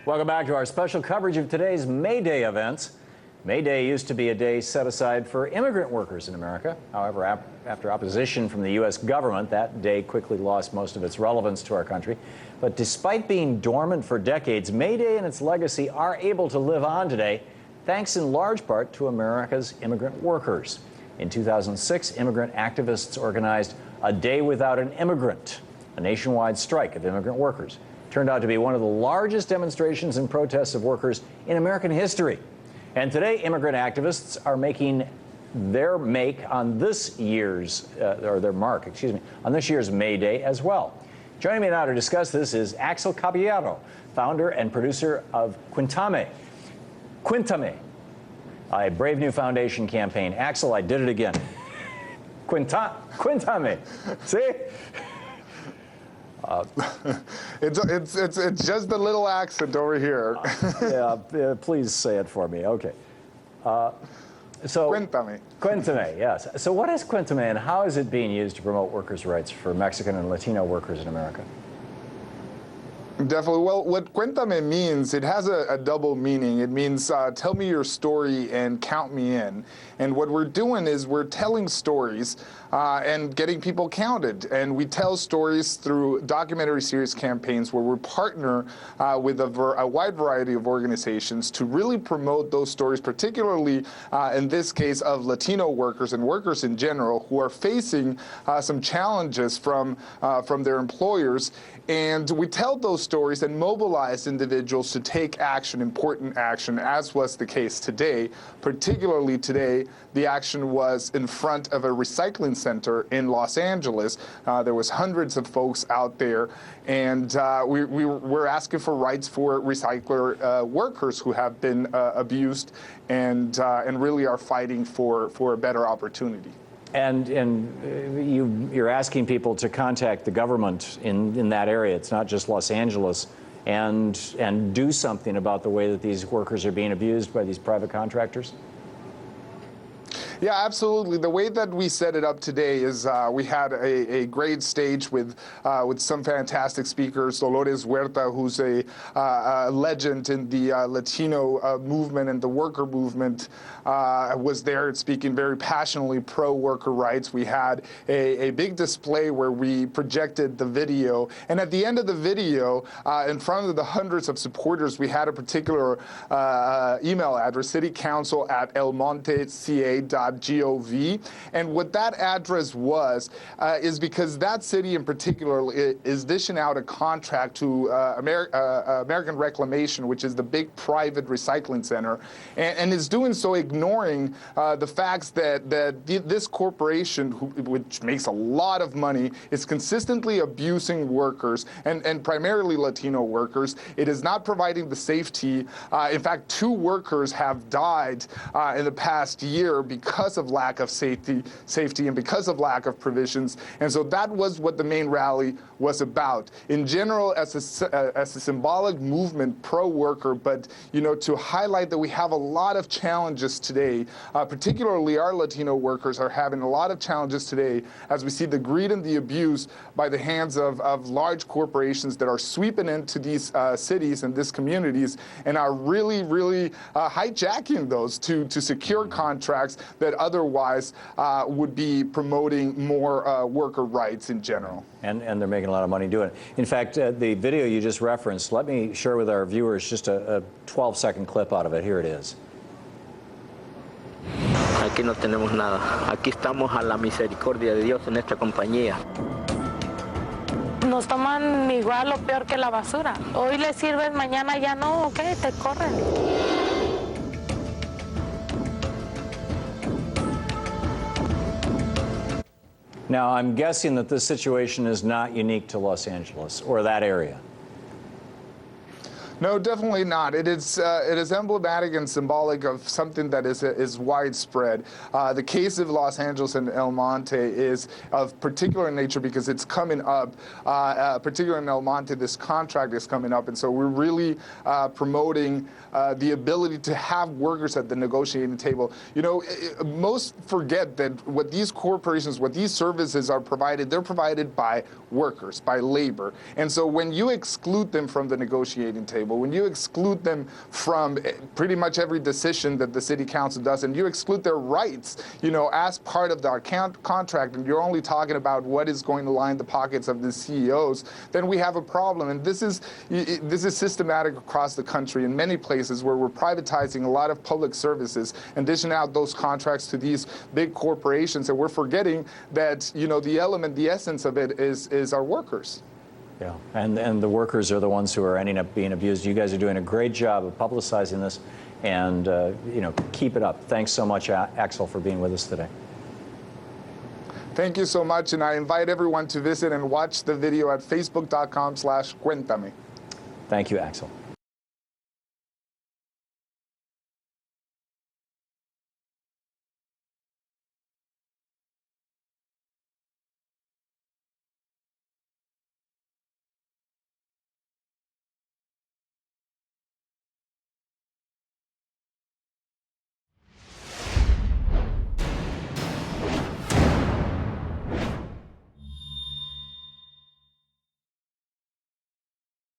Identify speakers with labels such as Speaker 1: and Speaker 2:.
Speaker 1: Welcome back to our special coverage of today's May Day events. May Day used to be a day set aside for immigrant workers in America. However, after opposition from the U.S. government, that day quickly lost most of its relevance to our country. But despite being dormant for decades, May Day and its legacy are able to live on today, thanks in large part to America's immigrant workers. In 2006, immigrant activists organized A Day Without an Immigrant, a nationwide strike of immigrant workers. It turned out to be one of the largest demonstrations and protests of workers in American history. And today, immigrant activists are making their make on this year's, on this year's May Day as well. Joining me now to discuss this is Axel Caballero, founder and producer of Cuéntame, a Brave New Foundation campaign. Axel, I did it again. Cuéntame, see?
Speaker 2: It's just a little accent over here.
Speaker 1: Please say it for me. Okay.
Speaker 2: Cuéntame.
Speaker 1: Cuéntame, yes. So what is Cuéntame and how is it being used to promote workers' rights for Mexican and Latino workers in America?
Speaker 2: Definitely. Well, what Cuéntame means, it has a double meaning. It means tell me your story and count me in. And what we're doing is we're telling stories and getting people counted. And we tell stories through documentary series campaigns where we partner with a wide variety of organizations to really promote those stories, particularly in this case of Latino workers and workers in general who are facing some challenges from their employers. And we tell those stories and mobilize individuals to take action, important action, as was the case today. Particularly today, the action was in front of a recycling center in Los Angeles. There was hundreds of folks out there, and we're asking for rights for recycler workers who have been abused and really are fighting for a better opportunity.
Speaker 1: And you're asking people to contact the government in that area. It's not just Los Angeles, and do something about the way that these workers are being abused by these private contractors?
Speaker 2: Yeah, absolutely. The way that we set it up today is we had a great stage with some fantastic speakers. Dolores Huerta, who's a legend in the Latino movement and the worker movement, was there speaking very passionately pro-worker rights. We had a big display where we projected the video. And at the end of the video, in front of the hundreds of supporters, we had a particular email address, citycouncil@elmonteca.gov. And what that address was is because that city in particular is dishing out a contract to American Reclamation, which is the big private recycling center, and is doing so ignoring the facts that this corporation, which makes a lot of money, is consistently abusing workers and primarily Latino workers. It is not providing the safety. In fact, 2 workers have died in the past year because of lack of safety and because of lack of provisions. And so that was what the main rally was about. In general, as a symbolic movement pro-worker, but to highlight that we have a lot of challenges today, particularly our Latino workers are having a lot of challenges today as we see the greed and the abuse by the hands of large corporations that are sweeping into these cities and these communities and are really, really hijacking those to secure contracts that otherwise would be promoting more worker rights in general.
Speaker 1: And they're making a lot of money doing it. In fact, the video you just referenced, let me share with our viewers just a 12-second clip out of it. Here it is.
Speaker 3: Aquí no tenemos nada. Aquí estamos a la misericordia de Dios en esta compañía.
Speaker 4: Nos toman igual o peor que la basura. Hoy les sirves, mañana ya no, ¿ok? Te corren.
Speaker 1: Now, I'm guessing that this situation is not unique to Los Angeles or that area.
Speaker 2: No, definitely not. It is emblematic and symbolic of something that is widespread. The case of Los Angeles and El Monte is of particular nature because it's coming up, particularly in El Monte, this contract is coming up. And so we're really promoting the ability to have workers at the negotiating table. Most forget that what these corporations, what these services are provided, they're provided by workers, by labor. And so when you exclude them from the negotiating table, accountable, when you exclude them from pretty much every decision that the city council does, and you exclude their rights, as part of our contract, and you're only talking about what is going to line the pockets of the CEOs, then we have a problem. And this is systematic across the country in many places where we're privatizing a lot of public services and dishing out those contracts to these big corporations, and we're forgetting that the essence of it is our workers.
Speaker 1: Yeah, and the workers are the ones who are ending up being abused. You guys are doing a great job of publicizing this, and keep it up. Thanks so much, Axel, for being with us today.
Speaker 2: Thank you so much, and I invite everyone to visit and watch the video at facebook.com/Cuéntame.
Speaker 1: Thank you, Axel.